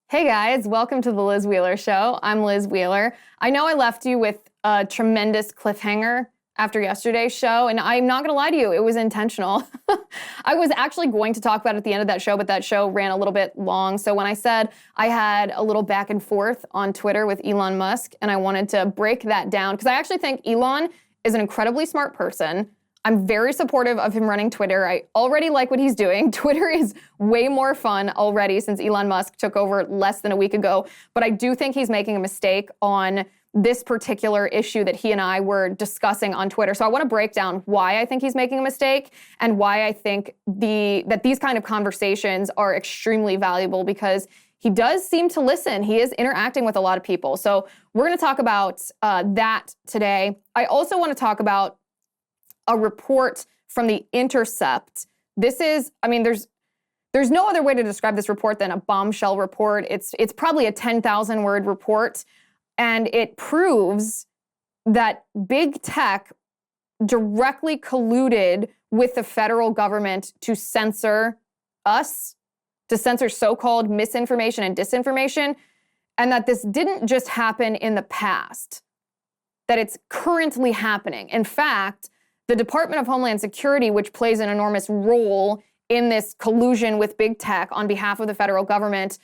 Hey guys, welcome to the Liz Wheeler Show. I'm Liz Wheeler. I know I left you with a tremendous cliffhanger after yesterday's show, and I'm not gonna lie to you, it was intentional. I was actually going to talk about it at the end of that show, but that show ran a little bit long. So when I said I had a little back and forth on Twitter with Elon Musk, and I wanted to break that down, because I actually think Elon is an incredibly smart person. I'm very supportive of him running Twitter. I already like what he's doing. Twitter is way more fun already since Elon Musk took over less than a week ago. But I do think he's making a mistake on this particular issue that he and I were discussing on Twitter. So I want to break down why I think he's making a mistake and why I think that these kind of conversations are extremely valuable, because he does seem to listen. He is interacting with a lot of people. So we're going to talk about that today. I also want to talk about a report from the Intercept. This is, there's no other way to describe this report than a bombshell report. It's probably a 10,000 word report, and it proves that big tech directly colluded with the federal government to censor us, to censor so-called misinformation and disinformation, and that this didn't just happen in the past, that it's currently happening. In fact, the Department of Homeland Security, which plays an enormous role in this collusion with big tech on behalf of the federal government,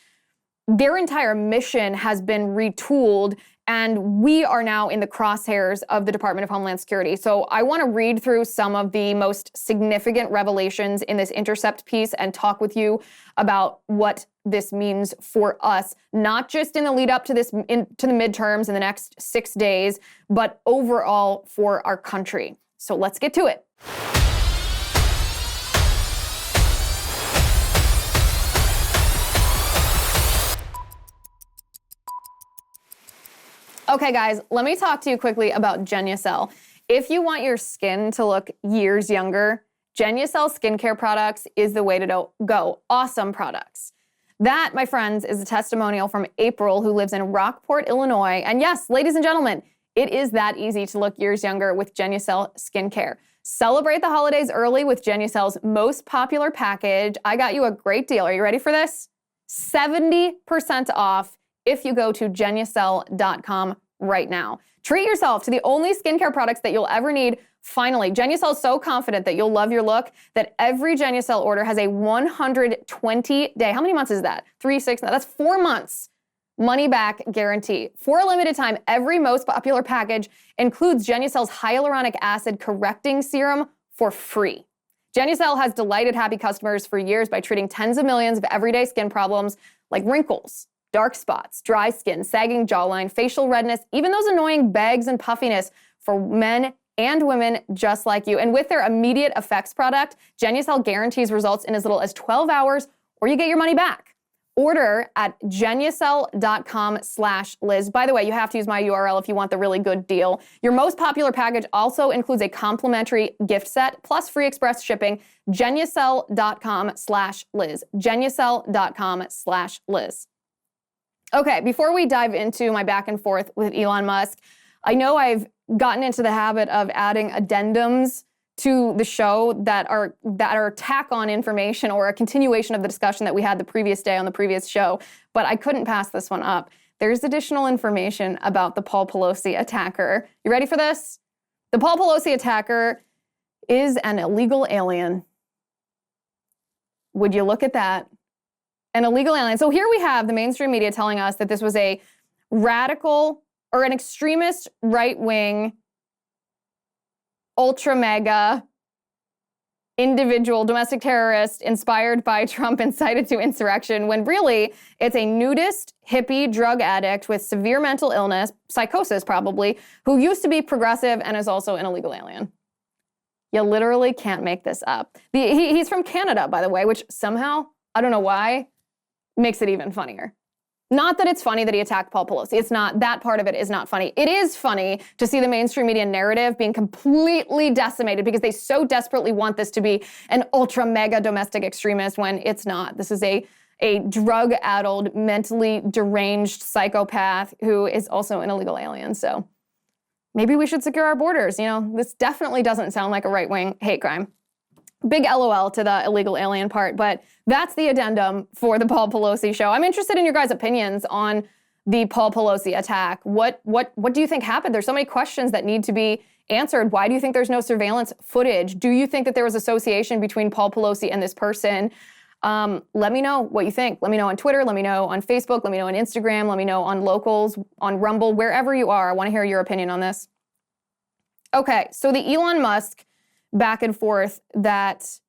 their entire mission has been retooled, and we are now in the crosshairs of the Department of Homeland Security. So I want to read through some of the most significant revelations in this Intercept piece and talk with you about what this means for us, not just in the lead up to to the midterms in the next 6 days, but overall for our country. So let's get to it. Okay, guys, let me talk to you quickly about Genucel. If you want your skin to look years younger, Genucel skincare products is the way to go. Awesome products. That, my friends, is a testimonial from April, who lives in Rockport, Illinois. And yes, ladies and gentlemen, it is that easy to look years younger with Genucel skincare. Celebrate the holidays early with Genucel's most popular package. I got you a great deal. Are you ready for this? 70% off if you go to Genucel.com right now. Treat yourself to the only skincare products that you'll ever need. Finally, Genucel is so confident that you'll love your look that every Genucel order has a 120-day, how many months is that? 3, 6, that's 4 months. Money back guarantee. For a limited time, every most popular package includes Genucel's hyaluronic acid correcting serum for free. Genucel has delighted happy customers for years by treating tens of millions of everyday skin problems like wrinkles, dark spots, dry skin, sagging jawline, facial redness, even those annoying bags and puffiness for men and women just like you. And with their immediate effects product, Genucel guarantees results in as little as 12 hours, or you get your money back. Order at Genucel.com/Liz. By the way, you have to use my URL if you want the really good deal. Your most popular package also includes a complimentary gift set plus free express shipping. Genucel.com/Liz. Genucel.com/Liz. Okay, before we dive into my back and forth with Elon Musk, I know I've gotten into the habit of adding addendums to the show that are tack-on information or a continuation of the discussion that we had the previous day on the previous show, but I couldn't pass this one up. There's additional information about the Paul Pelosi attacker. You ready for this? The Paul Pelosi attacker is an illegal alien. Would you look at that? An illegal alien. So here we have the mainstream media telling us that this was a radical or an extremist right-wing ultra mega individual domestic terrorist inspired by Trump incited to insurrection, when really it's a nudist, hippie, drug addict with severe mental illness, psychosis probably, who used to be progressive and is also an illegal alien. You literally can't make this up. He's from Canada, by the way, which somehow, I don't know why, makes it even funnier. Not that it's funny that he attacked Paul Pelosi. It's not. That part of it is not funny. It is funny to see the mainstream media narrative being completely decimated because they so desperately want this to be an ultra mega domestic extremist when it's not. This is a drug-addled, mentally deranged psychopath who is also an illegal alien. So maybe we should secure our borders. You know, this definitely doesn't sound like a right-wing hate crime. Big LOL to the illegal alien part, but that's the addendum for the Paul Pelosi show. I'm interested in your guys' opinions on the Paul Pelosi attack. What do you think happened? There's so many questions that need to be answered. Why do you think there's no surveillance footage? Do you think that there was association between Paul Pelosi and this person? Let me know what you think. Let me know on Twitter. Let me know on Facebook. Let me know on Instagram. Let me know on Locals, on Rumble, wherever you are. I want to hear your opinion on this. Okay, so the Elon Musk back and forth that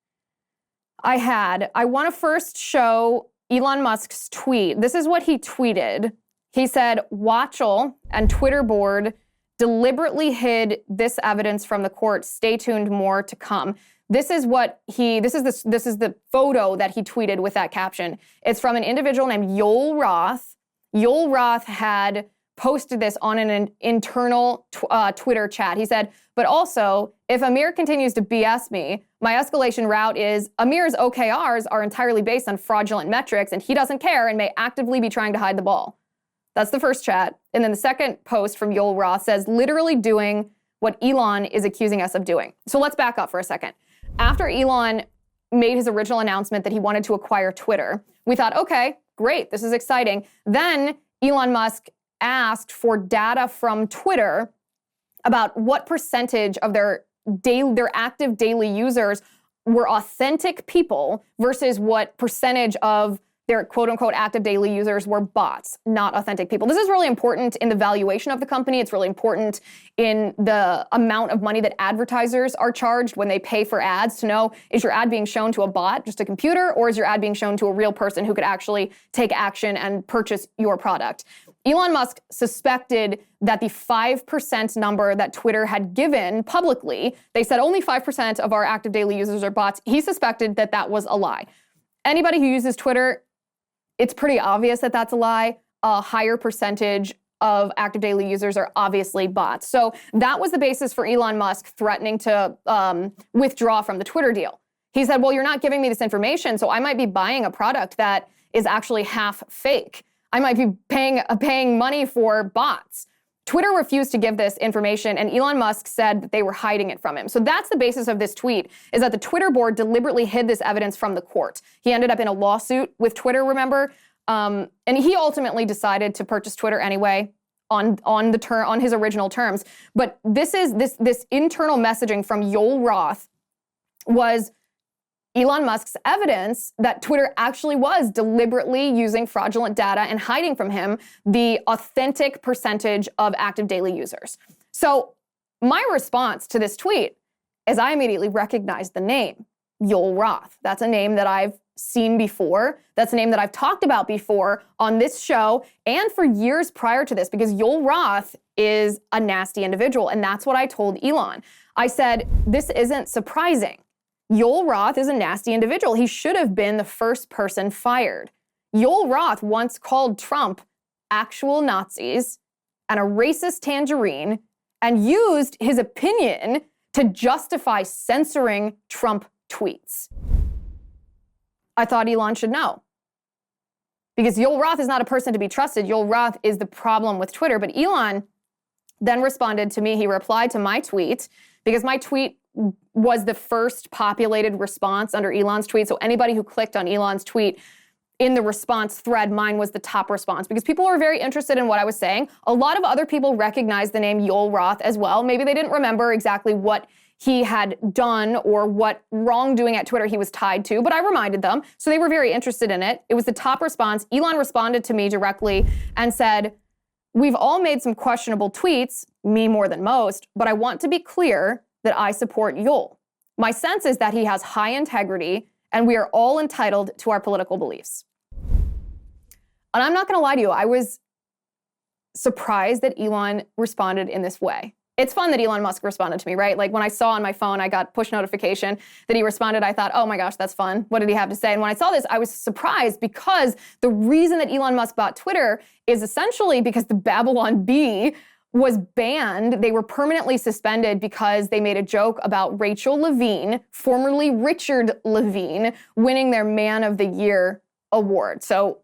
I had. I want to first show Elon Musk's tweet. This is what he tweeted. He said, Watchel and Twitter board deliberately hid this evidence from the court. Stay tuned, more to come. This is the photo that he tweeted with that caption. It's from an individual named Yoel Roth. Yoel Roth had posted this on an internal Twitter chat. He said, but also, if Amir continues to BS me, my escalation route is Amir's OKRs are entirely based on fraudulent metrics and he doesn't care and may actively be trying to hide the ball. That's the first chat. And then the second post from Yoel Roth says, literally doing what Elon is accusing us of doing. So let's back up for a second. After Elon made his original announcement that he wanted to acquire Twitter, we thought, okay, great, this is exciting. Then Elon Musk asked for data from Twitter about what percentage of their active daily users were authentic people versus what percentage of their quote-unquote active daily users were bots, not authentic people. This is really important in the valuation of the company. It's really important in the amount of money that advertisers are charged when they pay for ads to know, is your ad being shown to a bot, just a computer, or is your ad being shown to a real person who could actually take action and purchase your product? Elon Musk suspected that the 5% number that Twitter had given publicly, they said only 5% of our active daily users are bots. He suspected that that was a lie. Anybody who uses Twitter, it's pretty obvious that that's a lie. A higher percentage of active daily users are obviously bots. So that was the basis for Elon Musk threatening to withdraw from the Twitter deal. He said, well, you're not giving me this information, so I might be buying a product that is actually half fake. I might be paying money for bots. Twitter refused to give this information, and Elon Musk said that they were hiding it from him. So that's the basis of this tweet, is that the Twitter board deliberately hid this evidence from the court. He ended up in a lawsuit with Twitter, remember? And he ultimately decided to purchase Twitter anyway on his original terms. But this internal messaging from Yoel Roth was Elon Musk's evidence that Twitter actually was deliberately using fraudulent data and hiding from him the authentic percentage of active daily users. So my response to this tweet is I immediately recognized the name, Yoel Roth. That's a name that I've seen before. That's a name that I've talked about before on this show and for years prior to this, because Yoel Roth is a nasty individual. And that's what I told Elon. I said, this isn't surprising. Yoel Roth is a nasty individual. He should have been the first person fired. Yoel Roth once called Trump actual Nazis and a racist tangerine and used his opinion to justify censoring Trump tweets. I thought Elon should know. Because Yoel Roth is not a person to be trusted. Yoel Roth is the problem with Twitter. But Elon then responded to me. He replied to my tweet because my tweet was the first populated response under Elon's tweet. So anybody who clicked on Elon's tweet in the response thread, mine was the top response because people were very interested in what I was saying. A lot of other people recognized the name Yoel Roth as well. Maybe they didn't remember exactly what he had done or what wrongdoing at Twitter he was tied to, but I reminded them. So they were very interested in it. It was the top response. Elon responded to me directly and said, we've all made some questionable tweets, me more than most, but I want to be clear that I support Yoel. My sense is that he has high integrity and we are all entitled to our political beliefs. And I'm not gonna lie to you, I was surprised that Elon responded in this way. It's fun that Elon Musk responded to me, right? Like when I saw on my phone, I got push notification that he responded, I thought, oh my gosh, that's fun. What did he have to say? And when I saw this, I was surprised because the reason that Elon Musk bought Twitter is essentially because the Babylon Bee was banned. They were permanently suspended because they made a joke about Rachel Levine, formerly Richard Levine, winning their Man of the Year award. So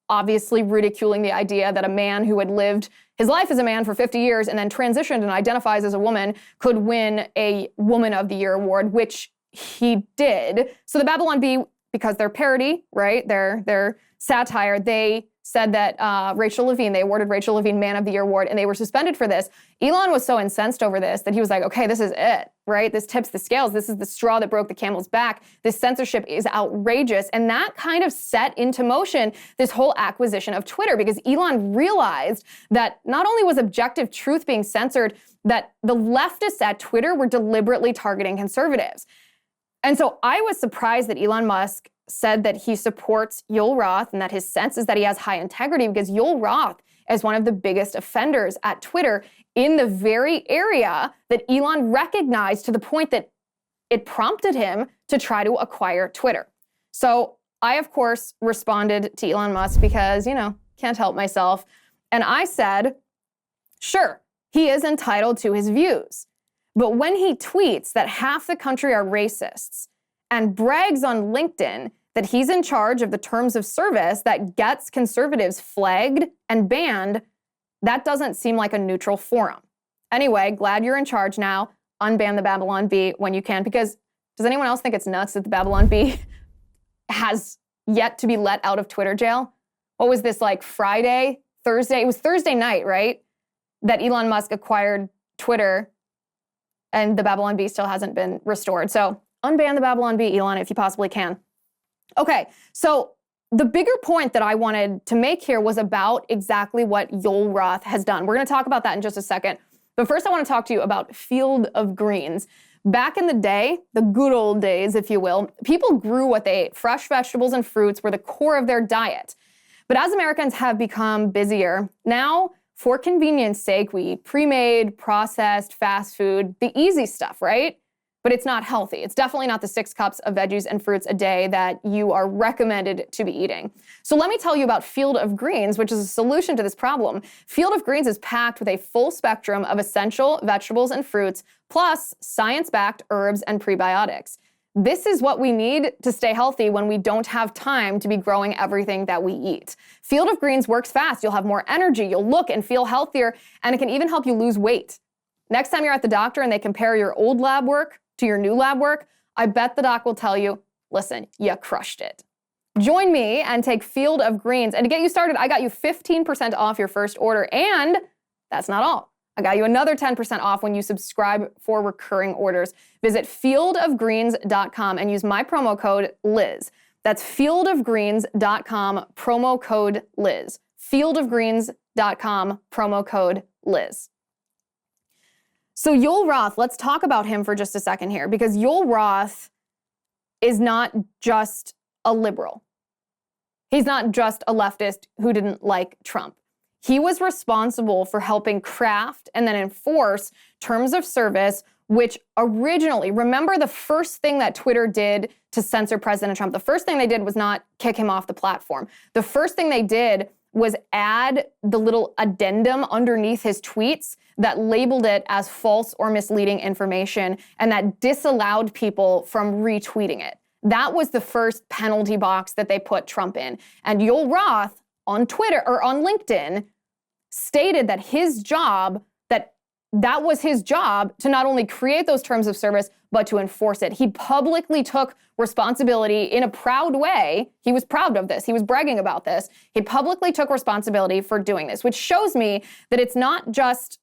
obviously ridiculing the idea that a man who had lived his life as a man for 50 years and then transitioned and identifies as a woman could win a Woman of the Year award, which he did. So the Babylon Bee, because they're parody, right? They're satire. They said that they awarded Rachel Levine Man of the Year award, and they were suspended for this. Elon was so incensed over this that he was like, okay, this is it, right? This tips the scales. This is the straw that broke the camel's back. This censorship is outrageous. And that kind of set into motion this whole acquisition of Twitter, because Elon realized that not only was objective truth being censored, that the leftists at Twitter were deliberately targeting conservatives. And so I was surprised that Elon Musk said that he supports Yoel Roth and that his sense is that he has high integrity, because Yoel Roth is one of the biggest offenders at Twitter in the very area that Elon recognized, to the point that it prompted him to try to acquire Twitter. So I, of course, responded to Elon Musk because, can't help myself. And I said, sure, he is entitled to his views. But when he tweets that half the country are racists and brags on LinkedIn that he's in charge of the terms of service that gets conservatives flagged and banned, that doesn't seem like a neutral forum. Anyway, glad you're in charge now. Unban the Babylon Bee when you can, because does anyone else think it's nuts that the Babylon Bee has yet to be let out of Twitter jail? What was this, like Friday, Thursday? It was Thursday night, right? That Elon Musk acquired Twitter, and the Babylon Bee still hasn't been restored. So unban the Babylon Bee, Elon, if you possibly can. Okay, so the bigger point that I wanted to make here was about exactly what Yoel Roth has done. We're going to talk about that in just a second. But first, I want to talk to you about Field of Greens. Back in the day, the good old days, if you will, people grew what they ate. Fresh vegetables and fruits were the core of their diet. But as Americans have become busier, now, for convenience sake, we eat pre-made, processed, fast food, the easy stuff, right? But it's not healthy. It's definitely not the 6 cups of veggies and fruits a day that you are recommended to be eating. So let me tell you about Field of Greens, which is a solution to this problem. Field of Greens is packed with a full spectrum of essential vegetables and fruits, plus science-backed herbs and prebiotics. This is what we need to stay healthy when we don't have time to be growing everything that we eat. Field of Greens works fast. You'll have more energy, you'll look and feel healthier, and it can even help you lose weight. Next time you're at the doctor and they compare your old lab work to your new lab work, I bet the doc will tell you, listen, you crushed it. Join me and take Field of Greens. And to get you started, I got you 15% off your first order. And that's not all. I got you another 10% off when you subscribe for recurring orders. Visit fieldofgreens.com and use my promo code Liz. That's fieldofgreens.com, promo code Liz. Fieldofgreens.com, promo code Liz. So Yoel Roth, let's talk about him for just a second here, because Yoel Roth is not just a liberal. He's not just a leftist who didn't like Trump. He was responsible for helping craft and then enforce terms of service, which originally, remember the first thing that Twitter did to censor President Trump? The first thing they did was not kick him off the platform. The first thing they did was add the little addendum underneath his tweets that labeled it as false or misleading information and that disallowed people from retweeting it. That was the first penalty box that they put Trump in. And Yoel Roth on Twitter or on LinkedIn stated that that was his job to not only create those terms of service, but to enforce it. He publicly took responsibility in a proud way. He was proud of this. He was bragging about this. He publicly took responsibility for doing this, which shows me that it's not just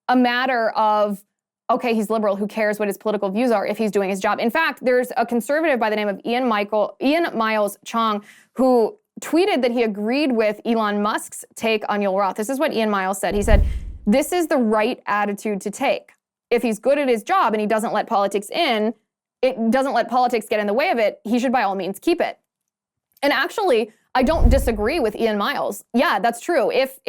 a matter of, okay, he's liberal, who cares what his political views are if he's doing his job. In fact, there's a conservative by the name of Ian Miles Chong who tweeted that he agreed with Elon Musk's take on Yoel Roth. This is what Ian Miles said. He said, "This is the right attitude to take. If he's good at his job and he doesn't let politics get in the way of it, he should by all means keep it." And actually, I don't disagree with Ian Miles. Yeah, that's true. If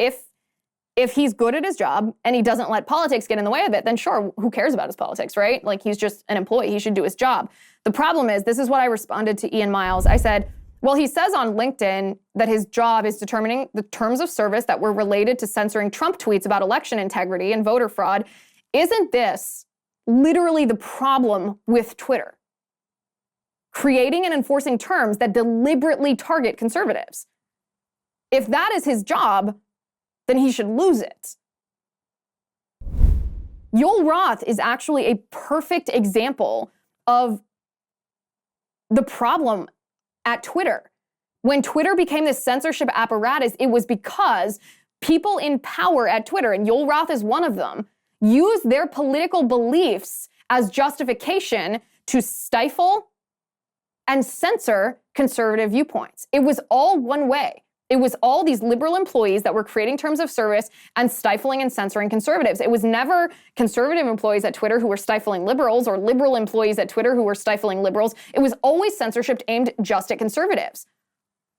he's good at his job and he doesn't let politics get in the way of it, then sure, who cares about his politics, right? Like, he's just an employee. He should do his job. The problem is, this is what I responded to Ian Miles. I said, well, he says on LinkedIn that his job is determining the terms of service that were related to censoring Trump tweets about election integrity and voter fraud. Isn't this literally the problem with Twitter? Creating and enforcing terms that deliberately target conservatives. If that is his job, then he should lose it. Yoel Roth is actually a perfect example of the problem at Twitter. When Twitter became this censorship apparatus, it was because people in power at Twitter, and Yoel Roth is one of them, used their political beliefs as justification to stifle and censor conservative viewpoints. It was all one way. It was all these liberal employees that were creating terms of service and stifling and censoring conservatives. It was never conservative employees at Twitter who were stifling liberals or liberal employees at Twitter who were stifling liberals. It was always censorship aimed just at conservatives.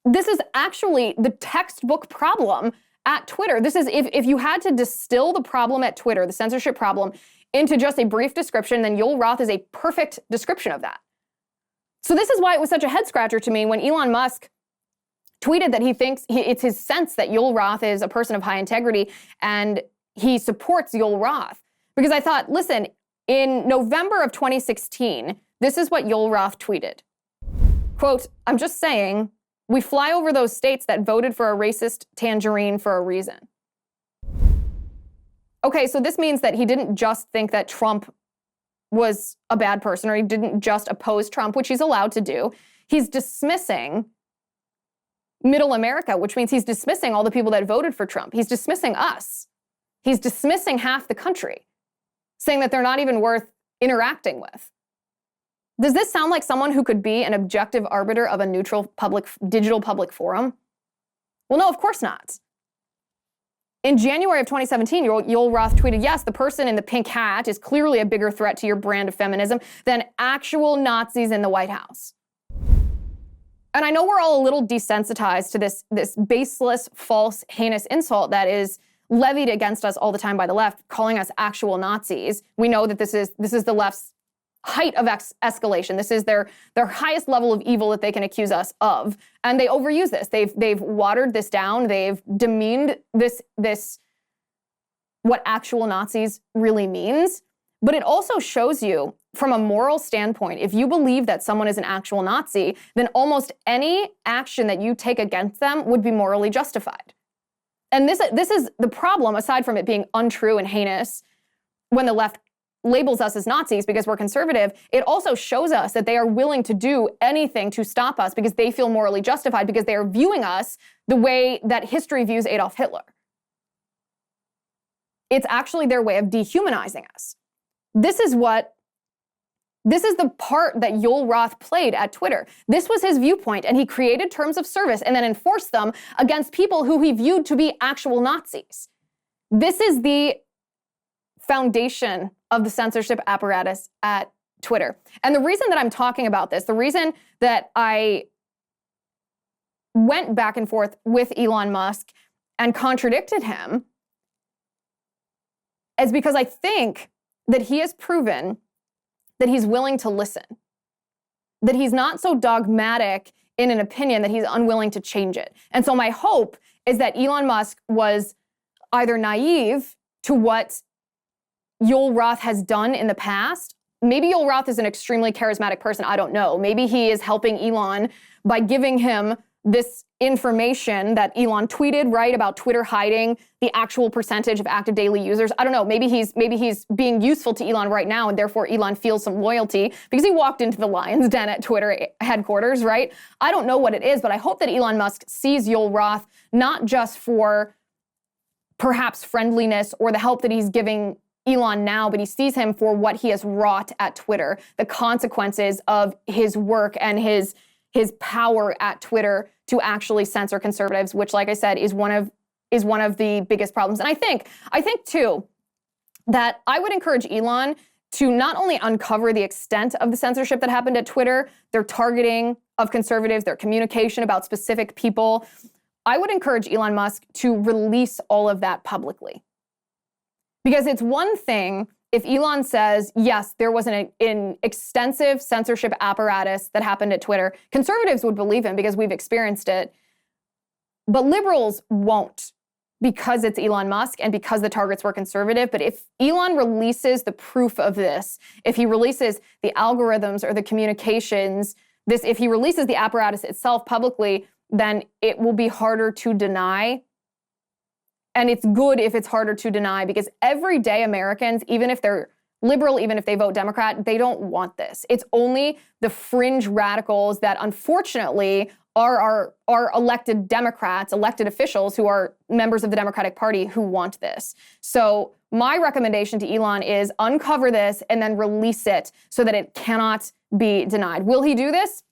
This is actually the textbook problem at Twitter. This is, if you had to distill the problem at Twitter, the censorship problem, into just a brief description, then Yoel Roth is a perfect description of that. So this is why it was such a head scratcher to me when Elon Musk tweeted that he thinks it's his sense that Yoel Roth is a person of high integrity and he supports Yoel Roth. Because I thought, listen, in November of 2016, this is what Yoel Roth tweeted. Quote, "I'm just saying, we fly over those states that voted for a racist tangerine for a reason." Okay, so this means that he didn't just think that Trump was a bad person, or he didn't just oppose Trump, which he's allowed to do. He's dismissing middle America, which means he's dismissing all the people that voted for Trump. He's dismissing us. He's dismissing half the country, saying that they're not even worth interacting with. Does this sound like someone who could be an objective arbiter of a neutral digital public forum? Well, no, of course not. In January of 2017, Yoel Roth tweeted, "Yes, the person in the pink hat is clearly a bigger threat to your brand of feminism than actual Nazis in the White House." And I know we're all a little desensitized to this baseless, false, heinous insult that is levied against us all the time by the left, calling us actual Nazis. We know that this is the left's height of escalation. This is their highest level of evil that they can accuse us of. And they overuse this. They've watered this down. They've demeaned this what actual Nazis really means. But it also shows you, from a moral standpoint, if you believe that someone is an actual Nazi, then almost any action that you take against them would be morally justified. And this is the problem, aside from it being untrue and heinous, when the left labels us as Nazis because we're conservative, it also shows us that they are willing to do anything to stop us because they feel morally justified, because they are viewing us the way that history views Adolf Hitler. It's actually their way of dehumanizing us. This is the part that Yoel Roth played at Twitter. This was his viewpoint, and he created terms of service and then enforced them against people who he viewed to be actual Nazis. This is the foundation of the censorship apparatus at Twitter. And the reason that I'm talking about this, the reason that I went back and forth with Elon Musk and contradicted him is because I think that he has proven that he's willing to listen, that he's not so dogmatic in an opinion that he's unwilling to change it. And so my hope is that Elon Musk was either naive to what Yoel Roth has done in the past. Maybe Yoel Roth is an extremely charismatic person. I don't know. Maybe he is helping Elon by giving him this information that Elon tweeted, right, about Twitter hiding the actual percentage of active daily users. I don't know. Maybe he's being useful to Elon right now, and therefore Elon feels some loyalty because he walked into the lion's den at Twitter headquarters, right? I don't know what it is, but I hope that Elon Musk sees Yoel Roth not just for perhaps friendliness or the help that he's giving Elon now, but he sees him for what he has wrought at Twitter, the consequences of his work and his power at Twitter to actually censor conservatives, which, like I said, is one of the biggest problems. And I think too that I would encourage Elon to not only uncover the extent of the censorship that happened at Twitter, their targeting of conservatives, their communication about specific people. I would encourage Elon Musk to release all of that publicly. Because it's one thing if Elon says, yes, there was an extensive censorship apparatus that happened at Twitter. Conservatives would believe him because we've experienced it. But liberals won't, because it's Elon Musk and because the targets were conservative. But if Elon releases the proof of this, if he releases the algorithms or the communications, if he releases the apparatus itself publicly, then it will be harder to deny. And it's good if it's harder to deny, because everyday Americans, even if they're liberal, even if they vote Democrat, they don't want this. It's only the fringe radicals that unfortunately are elected Democrats, elected officials who are members of the Democratic Party who want this. So my recommendation to Elon is uncover this and then release it so that it cannot be denied. Will he do this?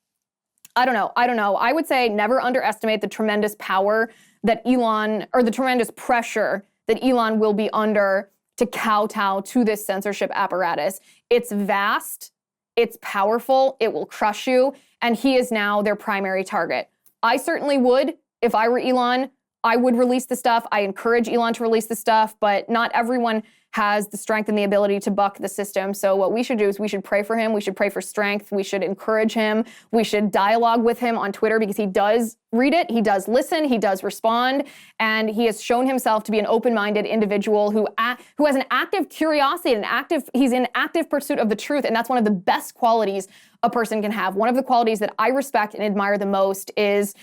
I don't know. I would say never underestimate the tremendous power that Elon, or the tremendous pressure that Elon will be under to kowtow to this censorship apparatus. It's vast, it's powerful, it will crush you, and he is now their primary target. I certainly would, if I were Elon, I would release the stuff. I encourage Elon to release the stuff, but not everyone has the strength and the ability to buck the system. So what we should do is we should pray for him. We should pray for strength. We should encourage him. We should dialogue with him on Twitter because he does read it. He does listen. He does respond. And he has shown himself to be an open-minded individual who has an active curiosity and he's in active pursuit of the truth. And that's one of the best qualities a person can have. One of the qualities that I respect and admire the most is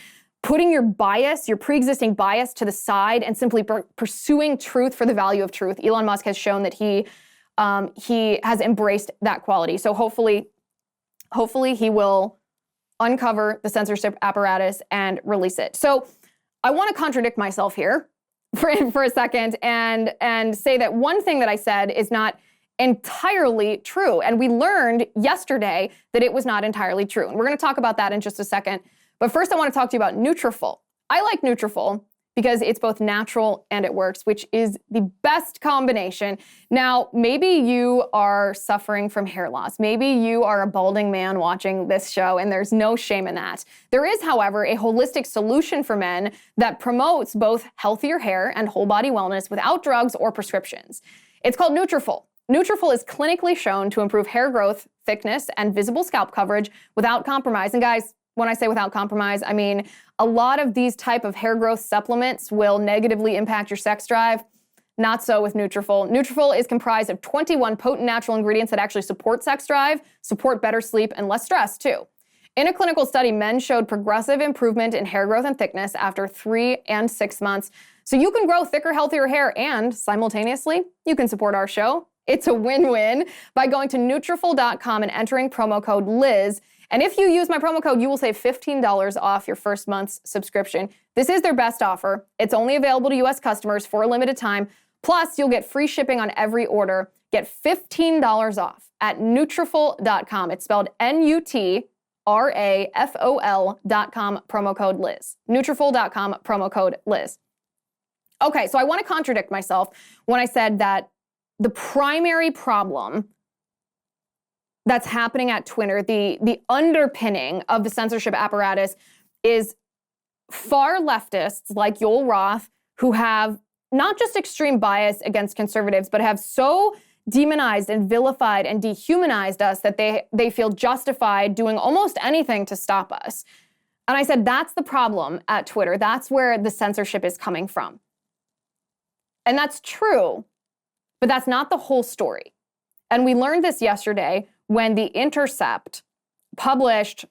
putting your bias, your pre-existing bias to the side and simply pursuing truth for the value of truth. Elon Musk has shown that he has embraced that quality. So hopefully he will uncover the censorship apparatus and release it. So I want to contradict myself here for a second and say that one thing that I said is not entirely true. And we learned yesterday that it was not entirely true. And we're going to talk about that in just a second. But first, I want to talk to you about Nutrafol. I like Nutrafol because it's both natural and it works, which is the best combination. Now, maybe you are suffering from hair loss. Maybe you are a balding man watching this show, and there's no shame in that. There is, however, a holistic solution for men that promotes both healthier hair and whole body wellness without drugs or prescriptions. It's called Nutrafol. Nutrafol is clinically shown to improve hair growth, thickness, and visible scalp coverage without compromise. And guys, when I say without compromise, I mean a lot of these type of hair growth supplements will negatively impact your sex drive. Not so with Nutrafol. Nutrafol is comprised of 21 potent natural ingredients that actually support sex drive, support better sleep, and less stress too. In a clinical study, men showed progressive improvement in hair growth and thickness after 3 and 6 months. So you can grow thicker, healthier hair, and simultaneously, you can support our show. It's a win-win by going to Nutrafol.com and entering promo code Liz. And if you use my promo code, you will save $15 off your first month's subscription. This is their best offer. It's only available to U.S. customers for a limited time. Plus, you'll get free shipping on every order. Get $15 off at Nutrafol.com. It's spelled Nutrafol.com, promo code Liz. Nutrafol.com, promo code Liz. Okay, so I want to contradict myself when I said that the primary problem that's happening at Twitter, the underpinning of the censorship apparatus is far leftists like Yoel Roth, who have not just extreme bias against conservatives, but have so demonized and vilified and dehumanized us that they feel justified doing almost anything to stop us. And I said, that's the problem at Twitter. That's where the censorship is coming from. And that's true, but that's not the whole story. And we learned this yesterday when the Intercept published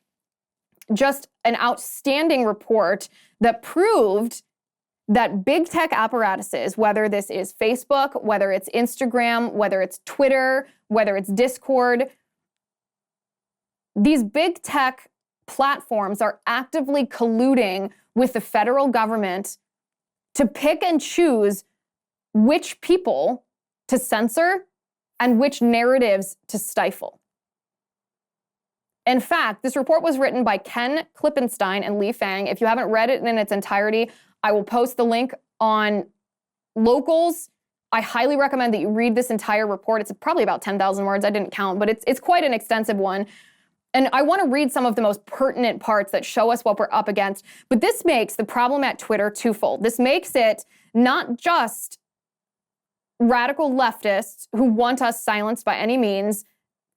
just an outstanding report that proved that big tech apparatuses, whether this is Facebook, whether it's Instagram, whether it's Twitter, whether it's Discord, these big tech platforms are actively colluding with the federal government to pick and choose which people to censor and which narratives to stifle. In fact, this report was written by Ken Klippenstein and Lee Fang. If you haven't read it in its entirety, I will post the link on Locals. I highly recommend that you read this entire report. It's probably about 10,000 words. I didn't count, but it's quite an extensive one. And I want to read some of the most pertinent parts that show us what we're up against. But this makes the problem at Twitter twofold. This makes it not just radical leftists who want us silenced by any means,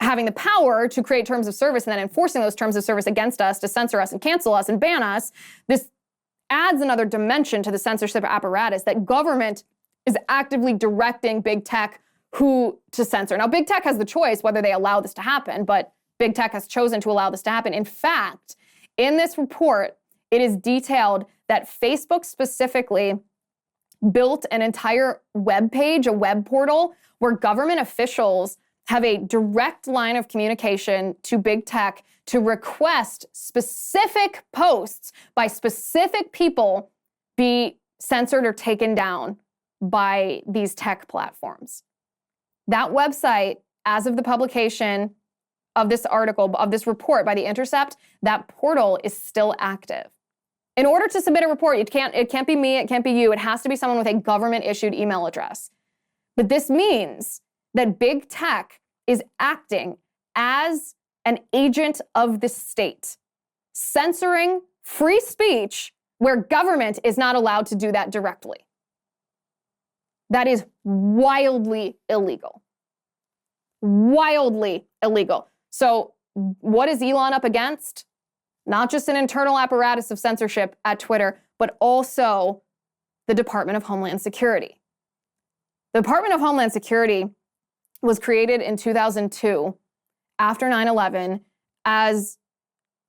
having the power to create terms of service and then enforcing those terms of service against us to censor us and cancel us and ban us. This adds another dimension to the censorship apparatus that government is actively directing big tech who to censor. Now, big tech has the choice whether they allow this to happen, but big tech has chosen to allow this to happen. In fact, in this report, it is detailed that Facebook specifically built an entire web page, a web portal, where government officials have a direct line of communication to big tech to request specific posts by specific people be censored or taken down by these tech platforms. That website, as of the publication of this article, of this report by the Intercept, that portal is still active. In order to submit a report, it can't be me, it can't be you, it has to be someone with a government-issued email address. But this means that big tech is acting as an agent of the state, censoring free speech where government is not allowed to do that directly. That is wildly illegal. Wildly illegal. So what is Elon up against? Not just an internal apparatus of censorship at Twitter, but also the Department of Homeland Security. The Department of Homeland Security was created in 2002 after 9/11 as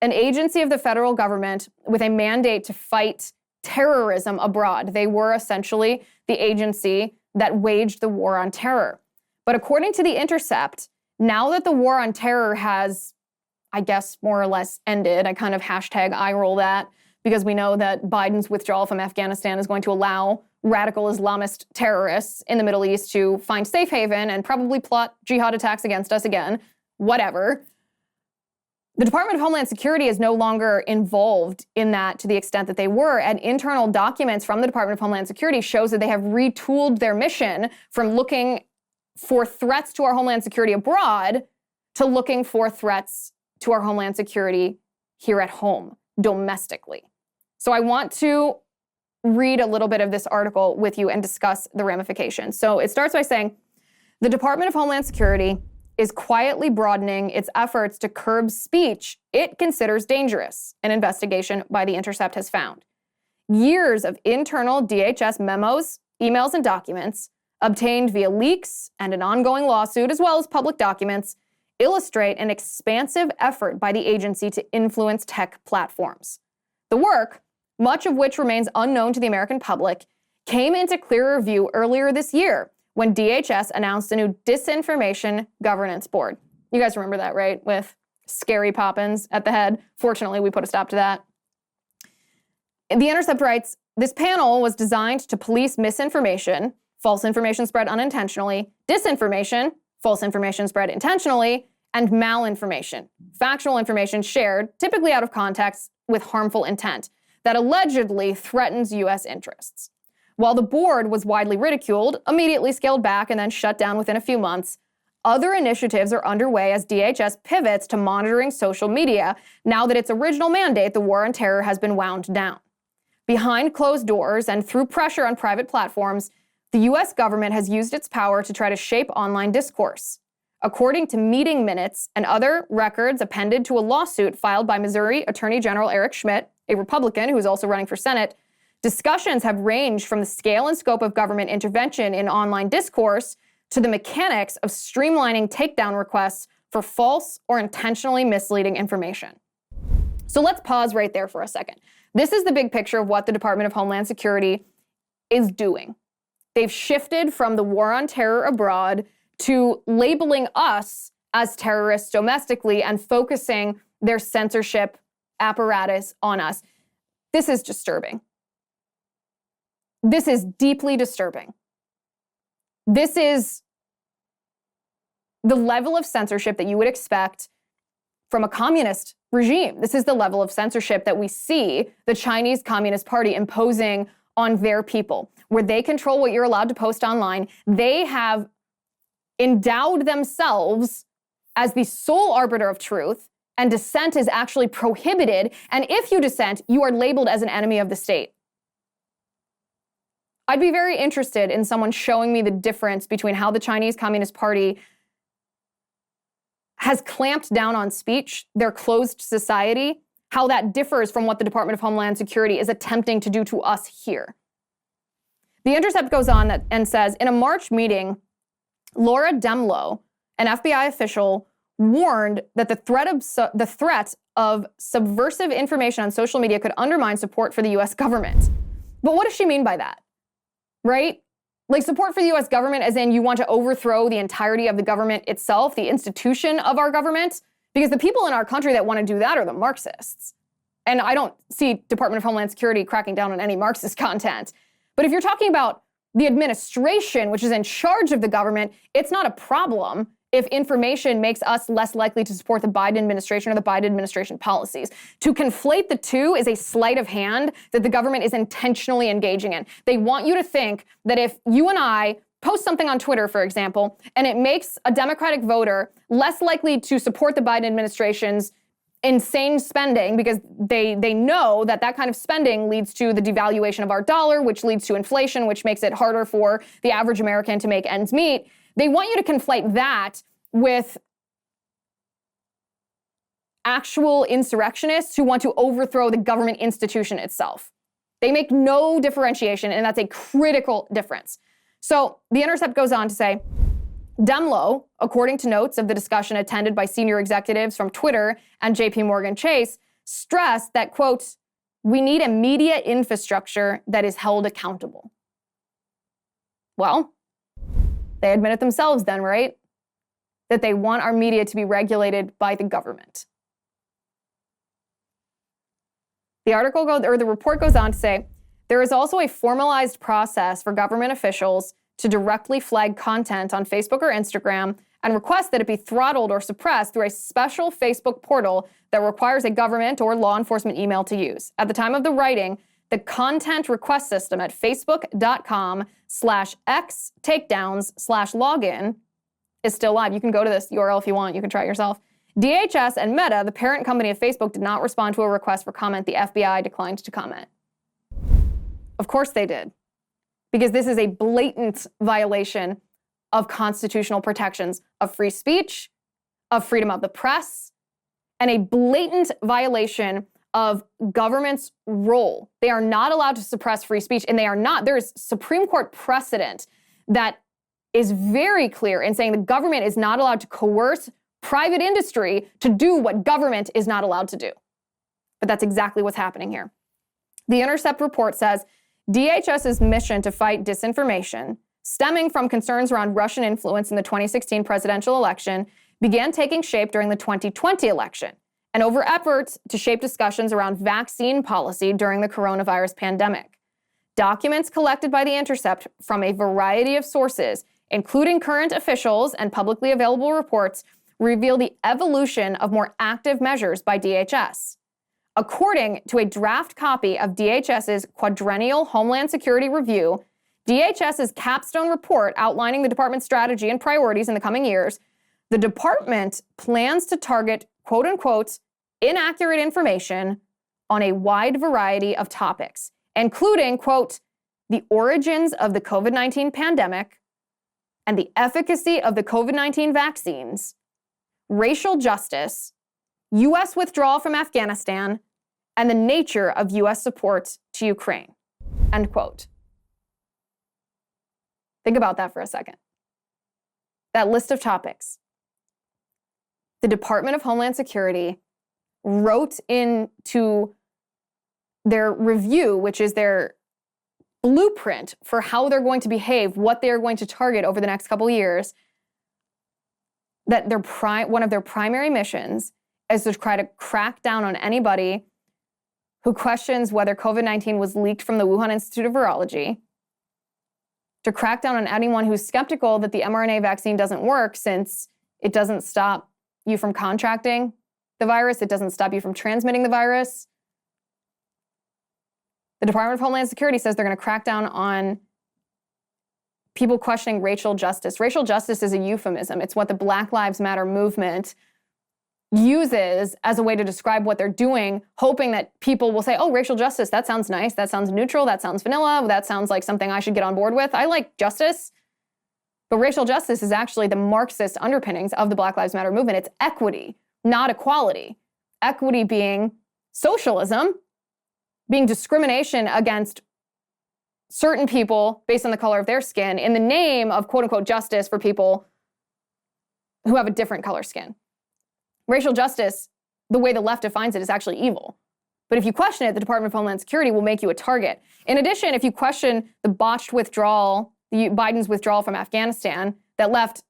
an agency of the federal government with a mandate to fight terrorism abroad. They were essentially the agency that waged the war on terror. But according to The Intercept, now that the war on terror has, I guess, more or less ended, I kind of hashtag eye roll that, because we know that Biden's withdrawal from Afghanistan is going to allow radical Islamist terrorists in the Middle East to find safe haven and probably plot jihad attacks against us again, whatever. The Department of Homeland Security is no longer involved in that to the extent that they were, and internal documents from the Department of Homeland Security shows that they have retooled their mission from looking for threats to our homeland security abroad to looking for threats to our homeland security here at home, domestically. So I want to read a little bit of this article with you and discuss the ramifications. So it starts by saying, the Department of Homeland Security is quietly broadening its efforts to curb speech it considers dangerous, an investigation by The Intercept has found. Years of internal DHS memos, emails, and documents obtained via leaks and an ongoing lawsuit, as well as public documents, illustrate an expansive effort by the agency to influence tech platforms. The work, much of which remains unknown to the American public, came into clearer view earlier this year when DHS announced a new disinformation governance board. You guys remember that, right? With Scary Poppins at the head. Fortunately, we put a stop to that. The Intercept writes, this panel was designed to police misinformation, false information spread unintentionally, disinformation, false information spread intentionally, and malinformation, factual information shared, typically out of context, with harmful intent, that allegedly threatens U.S. interests. While the board was widely ridiculed, immediately scaled back, and then shut down within a few months, other initiatives are underway as DHS pivots to monitoring social media now that its original mandate, the war on terror, has been wound down. Behind closed doors and through pressure on private platforms, the U.S. government has used its power to try to shape online discourse. According to meeting minutes and other records appended to a lawsuit filed by Missouri Attorney General Eric Schmidt, a Republican who is also running for Senate, discussions have ranged from the scale and scope of government intervention in online discourse to the mechanics of streamlining takedown requests for false or intentionally misleading information. So let's pause right there for a second. This is the big picture of what the Department of Homeland Security is doing. They've shifted from the war on terror abroad to labeling us as terrorists domestically and focusing their censorship apparatus on us. This is disturbing. This is deeply disturbing. This is the level of censorship that you would expect from a communist regime. This is the level of censorship that we see the Chinese Communist Party imposing on their people, where they control what you're allowed to post online. They have endowed themselves as the sole arbiter of truth, and dissent is actually prohibited. And if you dissent, you are labeled as an enemy of the state. I'd be very interested in someone showing me the difference between how the Chinese Communist Party has clamped down on speech, their closed society, how that differs from what the Department of Homeland Security is attempting to do to us here. The Intercept goes on and says, in a March meeting, Laura Demlow, an FBI official, warned that the threat of subversive information on social media could undermine support for the U.S. government. But what does she mean by that? Right? Like support for the US government as in you want to overthrow the entirety of the government itself, the institution of our government, because the people in our country that want to do that are the Marxists. And I don't see Department of Homeland Security cracking down on any Marxist content. But if you're talking about the administration, which is in charge of the government, it's not a problem if information makes us less likely to support the Biden administration or the Biden administration policies. To conflate the two is a sleight of hand that the government is intentionally engaging in. They want you to think that if you and I post something on Twitter, for example, and it makes a Democratic voter less likely to support the Biden administration's insane spending because they know that that kind of spending leads to the devaluation of our dollar, which leads to inflation, which makes it harder for the average American to make ends meet. They want you to conflate that with actual insurrectionists who want to overthrow the government institution itself. They make no differentiation, and that's a critical difference. So The Intercept goes on to say, Demlow, according to notes of the discussion attended by senior executives from Twitter and JP Morgan Chase, stressed that, quote, we need a media infrastructure that is held accountable. Well, they admit it themselves then, right? That they want our media to be regulated by the government. The report goes on to say, there is also a formalized process for government officials to directly flag content on Facebook or Instagram and request that it be throttled or suppressed through a special Facebook portal that requires a government or law enforcement email to use. At the time of the writing, the content request system at facebook.com/x-takedowns/login is still live. You can go to this URL if you want. You can try it yourself. DHS and Meta, the parent company of Facebook, did not respond to a request for comment. The FBI declined to comment. Of course they did, because this is a blatant violation of constitutional protections of free speech, of freedom of the press, and a blatant violation of government's role. They are not allowed to suppress free speech, and there is Supreme Court precedent that is very clear in saying the government is not allowed to coerce private industry to do what government is not allowed to do. But that's exactly what's happening here. The Intercept report says DHS's mission to fight disinformation, stemming from concerns around Russian influence in the 2016 presidential election, began taking shape during the 2020 election and over efforts to shape discussions around vaccine policy during the coronavirus pandemic. Documents collected by The Intercept from a variety of sources, including current officials and publicly available reports, reveal the evolution of more active measures by DHS. According to a draft copy of DHS's quadrennial Homeland Security Review, DHS's capstone report outlining the department's strategy and priorities in the coming years, the department plans to target, quote unquote, inaccurate information on a wide variety of topics, including, quote, the origins of the COVID-19 pandemic and the efficacy of the COVID-19 vaccines, racial justice, U.S. withdrawal from Afghanistan, and the nature of U.S. support to Ukraine, end quote. Think about that for a second. That list of topics. The Department of Homeland Security wrote into their review, which is their blueprint for how they're going to behave, what they're going to target over the next couple of years, that one of their primary missions is to try to crack down on anybody who questions whether COVID-19 was leaked from the Wuhan Institute of Virology, to crack down on anyone who's skeptical that the mRNA vaccine doesn't work since it doesn't stop you from contracting the virus, it doesn't stop you from transmitting the virus. The Department of Homeland Security says they're going to crack down on people questioning racial justice. Racial justice is a euphemism. It's what the Black Lives Matter movement uses as a way to describe what they're doing, hoping that people will say, oh, racial justice, that sounds nice, that sounds neutral, that sounds vanilla, that sounds like something I should get on board with. I like justice. But racial justice is actually the Marxist underpinnings of the Black Lives Matter movement. It's equity, not equality. Equity being socialism, being discrimination against certain people based on the color of their skin in the name of quote unquote justice for people who have a different color skin. Racial justice, the way the left defines it, is actually evil. But if you question it, the Department of Homeland Security will make you a target. In addition, if you question the botched withdrawal Biden's withdrawal from Afghanistan that left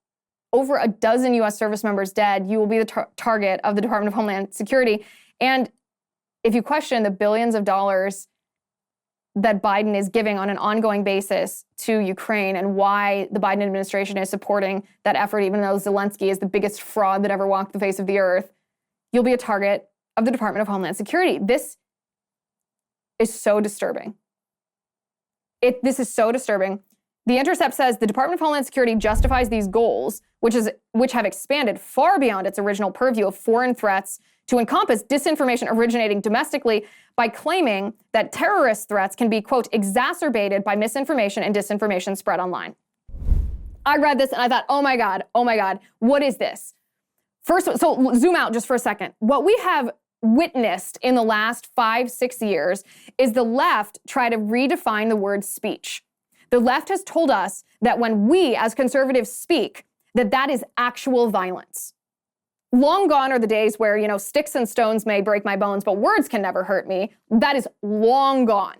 over a dozen U.S. service members dead, you will be the target of the Department of Homeland Security. And if you question the billions of dollars that Biden is giving on an ongoing basis to Ukraine and why the Biden administration is supporting that effort, even though Zelensky is the biggest fraud that ever walked the face of the earth, you'll be a target of the Department of Homeland Security. This is so disturbing. This is so disturbing. The Intercept says the Department of Homeland Security justifies these goals, which have expanded far beyond its original purview of foreign threats to encompass disinformation originating domestically by claiming that terrorist threats can be, quote, exacerbated by misinformation and disinformation spread online. I read this and I thought, oh my God, what is this? First, so zoom out just for a second. What we have witnessed in the last 5-6 years is the left try to redefine the word speech. The left has told us that when we as conservatives speak, that is actual violence. Long gone are the days where, sticks and stones may break my bones, but words can never hurt me. That is long gone.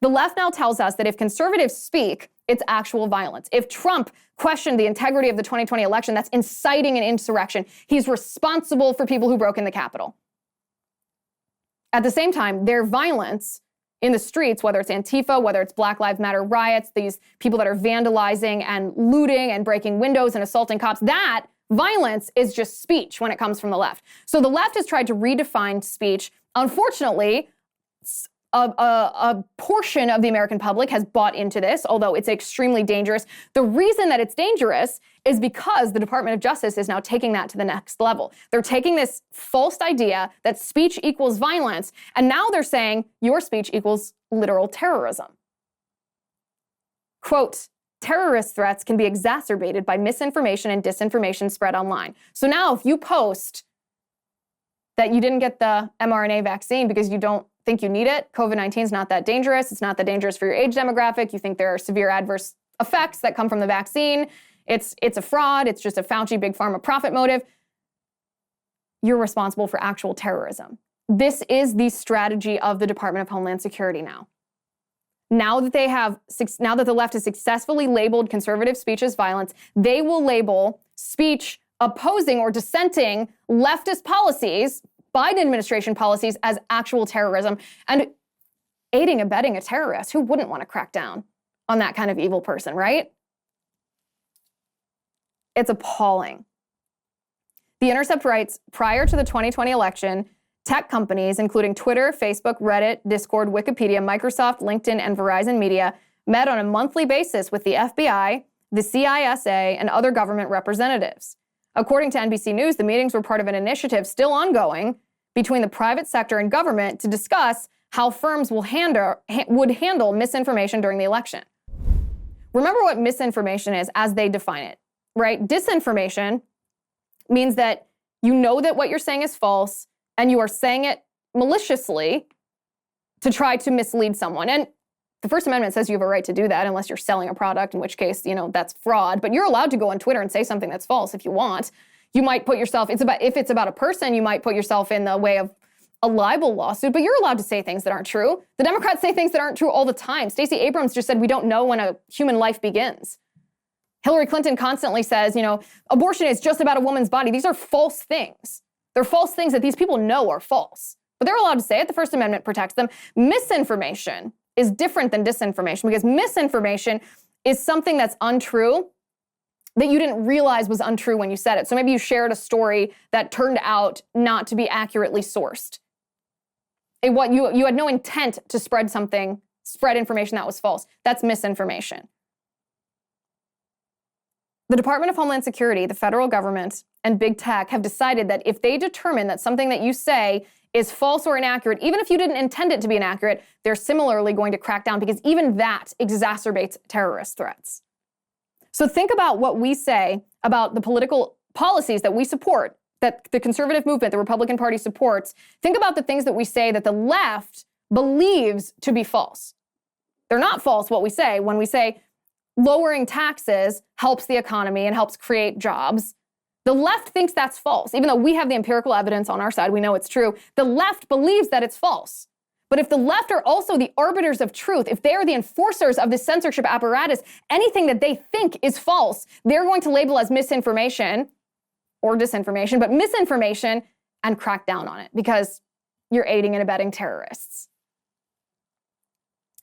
The left now tells us that if conservatives speak, it's actual violence. If Trump questioned the integrity of the 2020 election, that's inciting an insurrection. He's responsible for people who broke in the Capitol. At the same time, their violence in the streets, whether it's Antifa, whether it's Black Lives Matter riots, these people that are vandalizing and looting and breaking windows and assaulting cops, that violence is just speech when it comes from the left. So the left has tried to redefine speech. Unfortunately, a portion of the American public has bought into this, although it's extremely dangerous. The reason that it's dangerous is because the Department of Justice is now taking that to the next level. They're taking this false idea that speech equals violence, and now they're saying your speech equals literal terrorism. Quote, terrorist threats can be exacerbated by misinformation and disinformation spread online. So now if you post that you didn't get the mRNA vaccine because you don't think you need it, COVID-19 is not that dangerous, it's not that dangerous for your age demographic, you think there are severe adverse effects that come from the vaccine, it's a fraud, it's just a Fauci big pharma profit motive, you're responsible for actual terrorism. This is the strategy of the Department of Homeland Security now. Now that the left has successfully labeled conservative speech as violence, they will label speech opposing or dissenting leftist policies, Biden administration policies, as actual terrorism and aiding and abetting a terrorist. Who wouldn't want to crack down on that kind of evil person, right? It's appalling. The Intercept writes, prior to the 2020 election, tech companies, including Twitter, Facebook, Reddit, Discord, Wikipedia, Microsoft, LinkedIn, and Verizon Media, met on a monthly basis with the FBI, the CISA, and other government representatives. According to NBC News, the meetings were part of an initiative still ongoing between the private sector and government to discuss how firms would handle misinformation during the election. Remember what misinformation is as they define it, right? Disinformation means that you know that what you're saying is false, and you are saying it maliciously to try to mislead someone. And the First Amendment says you have a right to do that unless you're selling a product, in which case, that's fraud. But you're allowed to go on Twitter and say something that's false if you want. You might put yourself, if it's about a person, you might put yourself in the way of a libel lawsuit, but you're allowed to say things that aren't true. The Democrats say things that aren't true all the time. Stacey Abrams just said we don't know when a human life begins. Hillary Clinton constantly says, abortion is just about a woman's body. These are false things. They're false things that these people know are false, but they're allowed to say it. The First Amendment protects them. Misinformation is different than disinformation because misinformation is something that's untrue that you didn't realize was untrue when you said it. So maybe you shared a story that turned out not to be accurately sourced. You had no intent to spread information that was false. That's misinformation. The Department of Homeland Security, the federal government, and big tech have decided that if they determine that something that you say is false or inaccurate, even if you didn't intend it to be inaccurate, they're similarly going to crack down because even that exacerbates terrorist threats. So think about what we say about the political policies that we support, that the conservative movement, the Republican Party supports. Think about the things that we say that the left believes to be false. They're not false what we say when we say lowering taxes helps the economy and helps create jobs. The left thinks that's false. Even though we have the empirical evidence on our side, we know it's true. The left believes that it's false But if the left are also the arbiters of truth, if they are the enforcers of the censorship apparatus, anything that they think is false, they're going to label as misinformation or disinformation, but misinformation, and crack down on it because you're aiding and abetting terrorists.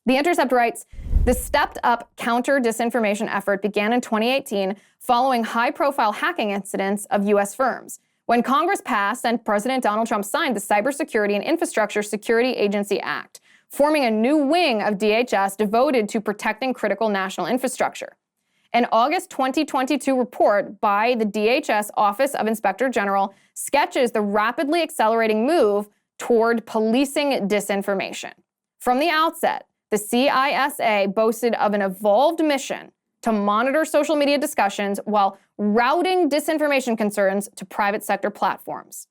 The Intercept writes, the stepped-up counter-disinformation effort began in 2018 following high-profile hacking incidents of U.S. firms, when Congress passed and President Donald Trump signed the Cybersecurity and Infrastructure Security Agency Act, forming a new wing of DHS devoted to protecting critical national infrastructure. An August 2022 report by the DHS Office of Inspector General sketches the rapidly accelerating move toward policing disinformation. From the outset, the CISA boasted of an evolved mission to monitor social media discussions while routing disinformation concerns to private sector platforms.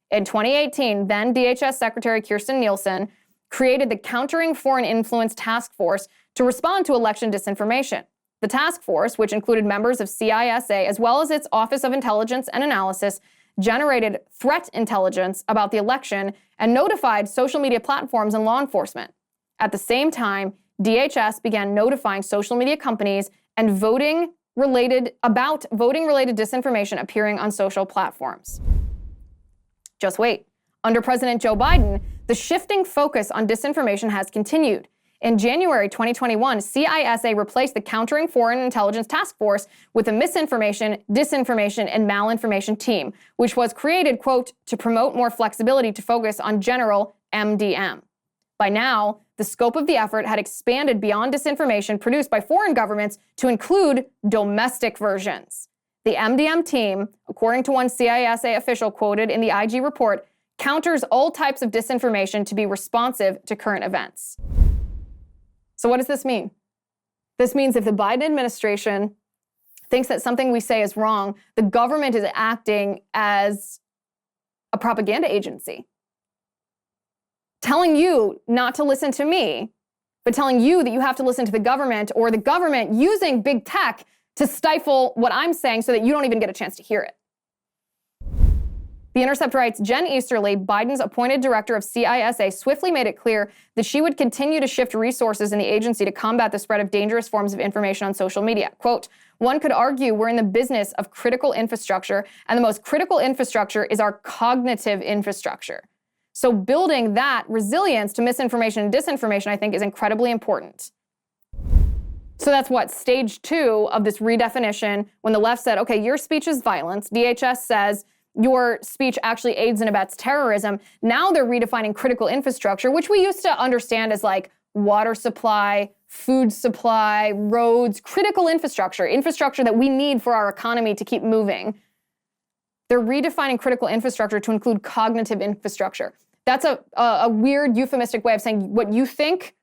In 2018, then DHS Secretary Kirstjen Nielsen created the Countering Foreign Influence Task Force to respond to election disinformation. The task force, which included members of CISA as well as its Office of Intelligence and Analysis, generated threat intelligence about the election and notified social media platforms and law enforcement. At the same time, DHS began notifying social media companies and voting-related disinformation appearing on social platforms. Just wait. Under President Joe Biden, the shifting focus on disinformation has continued. In January 2021, CISA replaced the Countering Foreign Intelligence Task Force with a misinformation, disinformation, and malinformation team, which was created, quote, to promote more flexibility to focus on general MDM. By now, the scope of the effort had expanded beyond disinformation produced by foreign governments to include domestic versions. The MDM team, according to one CISA official quoted in the IG report, counters all types of disinformation to be responsive to current events. So what does this mean? This means if the Biden administration thinks that something we say is wrong, the government is acting as a propaganda agency, telling you not to listen to me, but telling you that you have to listen to the government, or the government using big tech to stifle what I'm saying so that you don't even get a chance to hear it. The Intercept writes, Jen Easterly, Biden's appointed director of CISA, swiftly made it clear that she would continue to shift resources in the agency to combat the spread of dangerous forms of information on social media. Quote, one could argue we're in the business of critical infrastructure, and the most critical infrastructure is our cognitive infrastructure. So building that resilience to misinformation and disinformation, I think, is incredibly important. So that's what, stage 2 of this redefinition, when the left said, okay, your speech is violence. DHS says your speech actually aids and abets terrorism. Now they're redefining critical infrastructure, which we used to understand as like water supply, food supply, roads, critical infrastructure, infrastructure that we need for our economy to keep moving. They're redefining critical infrastructure to include cognitive infrastructure. That's a weird euphemistic way of saying what you think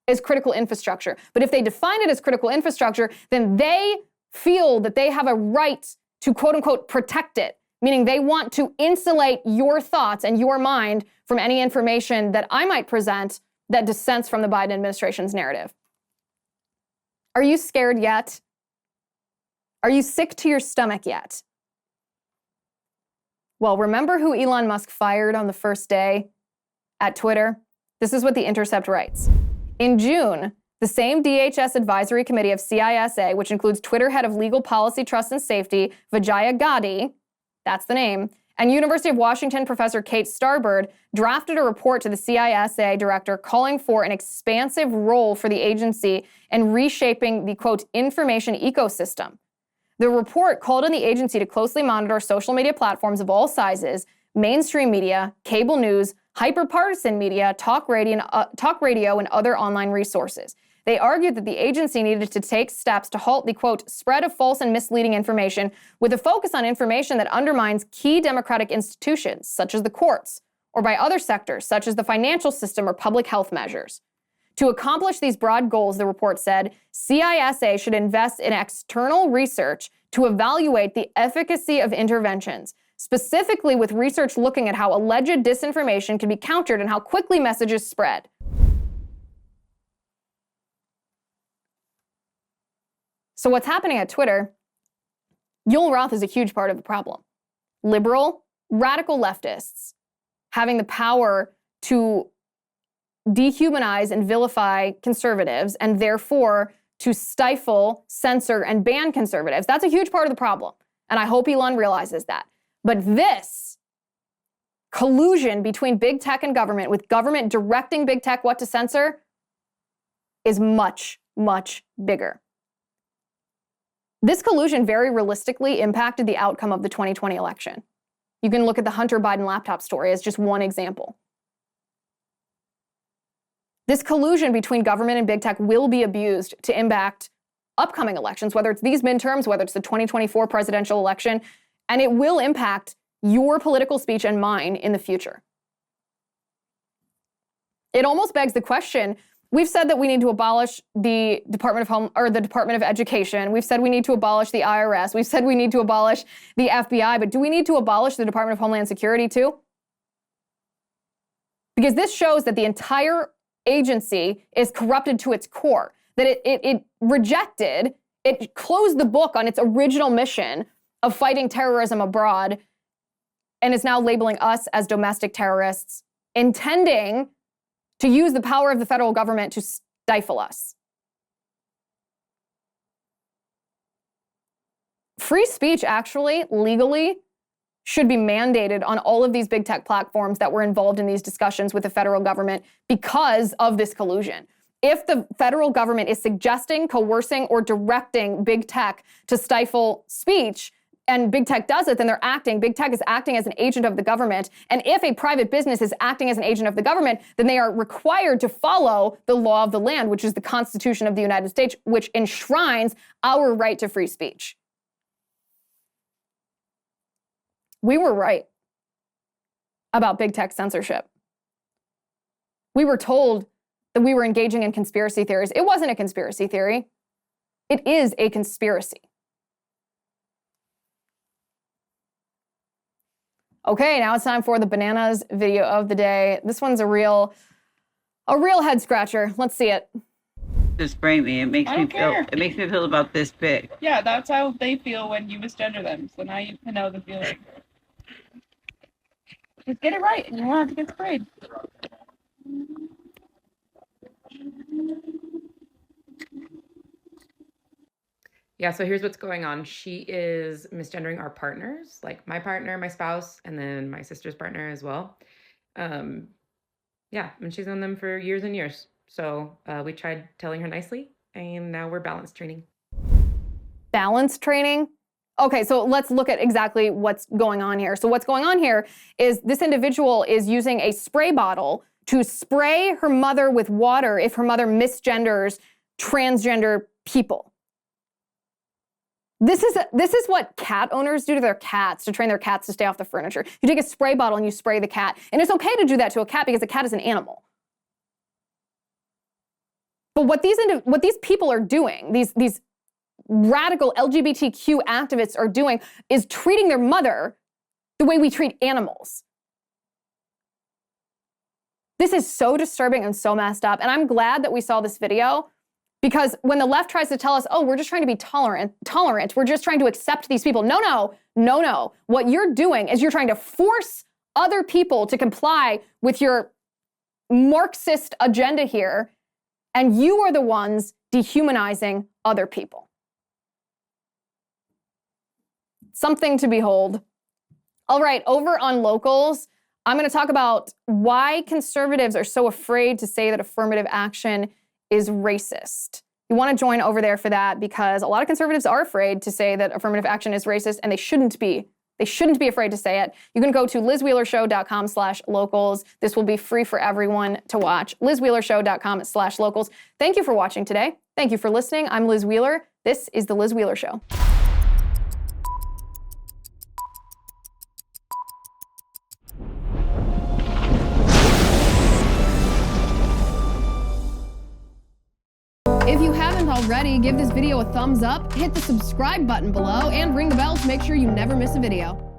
is critical infrastructure. But if they define it as critical infrastructure, then they feel that they have a right to, quote unquote, protect it, meaning they want to insulate your thoughts and your mind from any information that I might present that dissents from the Biden administration's narrative. Are you scared yet? Are you sick to your stomach yet? Well, remember who Elon Musk fired on the first day at Twitter? This is what the Intercept writes. In June, the same DHS Advisory Committee of CISA, which includes Twitter head of Legal Policy, Trust, and Safety, Vijaya Gadde, that's the name, and University of Washington professor Kate Starbird, drafted a report to the CISA director calling for an expansive role for the agency in reshaping the, quote, information ecosystem. The report called on the agency to closely monitor social media platforms of all sizes, mainstream media, cable news, hyperpartisan media, talk radio, and other online resources. They argued that the agency needed to take steps to halt the, quote, spread of false and misleading information with a focus on information that undermines key democratic institutions, such as the courts, or by other sectors, such as the financial system or public health measures. To accomplish these broad goals, the report said, CISA should invest in external research to evaluate the efficacy of interventions, specifically with research looking at how alleged disinformation can be countered and how quickly messages spread. So what's happening at Twitter, Yoel Roth is a huge part of the problem. Liberal, radical leftists having the power to dehumanize and vilify conservatives and therefore to stifle, censor, and ban conservatives. That's a huge part of the problem. And I hope Elon realizes that. But this collusion between big tech and government, with government directing big tech what to censor, is much, much bigger. This collusion very realistically impacted the outcome of the 2020 election. You can look at the Hunter Biden laptop story as just one example. This collusion between government and big tech will be abused to impact upcoming elections, whether it's these midterms, whether it's the 2024 presidential election, and it will impact your political speech and mine in the future. It almost begs the question. We've said that we need to abolish the Department of Education. We've said we need to abolish the IRS. We've said we need to abolish the FBI. But do we need to abolish the Department of Homeland Security too? Because this shows that the entire agency is corrupted to its core. That it rejected, it closed the book on its original mission of fighting terrorism abroad, and is now labeling us as domestic terrorists, intending to use the power of the federal government to stifle us. Free speech, actually, legally, should be mandated on all of these big tech platforms that were involved in these discussions with the federal government because of this collusion. If the federal government is suggesting, coercing, or directing big tech to stifle speech, and big tech does it, then big tech is acting as an agent of the government. And if a private business is acting as an agent of the government, then they are required to follow the law of the land, which is the Constitution of the United States, which enshrines our right to free speech. We were right about big tech censorship. We were told that we were engaging in conspiracy theories. It wasn't a conspiracy theory. It is a conspiracy. Okay, now it's time for the bananas video of the day. This one's a real head scratcher. Let's see it. Just spray me. It makes me feel about this big. Yeah, that's how they feel when you misgender them. So now you can know the feeling. Just get it right and you won't have to get sprayed. Yeah, so here's what's going on. She is misgendering our partners, like my partner, my spouse, and then my sister's partner as well. Yeah, and she's known them for years and years. So we tried telling her nicely, and now we're balance training. Balance training? Okay, so let's look at exactly what's going on here. So what's going on here is this individual is using a spray bottle to spray her mother with water if her mother misgenders transgender people. This is what cat owners do to their cats to train their cats to stay off the furniture. You take a spray bottle and you spray the cat. And it's okay to do that to a cat because a cat is an animal. But what these people are doing, these radical LGBTQ activists are doing, is treating their mother the way we treat animals. This is so disturbing and so messed up. And I'm glad that we saw this video. Because when the left tries to tell us, oh, we're just trying to be tolerant, we're just trying to accept these people. No. What you're doing is you're trying to force other people to comply with your Marxist agenda here, and you are the ones dehumanizing other people. Something to behold. All right, over on Locals, I'm going to talk about why conservatives are so afraid to say that affirmative action is racist. You want to join over there for that because a lot of conservatives are afraid to say that affirmative action is racist, and they shouldn't be. They shouldn't be afraid to say it. You can go to LizWheelerShow.com/locals. This will be free for everyone to watch. LizWheelerShow.com/locals. Thank you for watching today. Thank you for listening. I'm Liz Wheeler. This is The Liz Wheeler Show. If you haven't already, give this video a thumbs up, hit the subscribe button below, and ring the bell to make sure you never miss a video.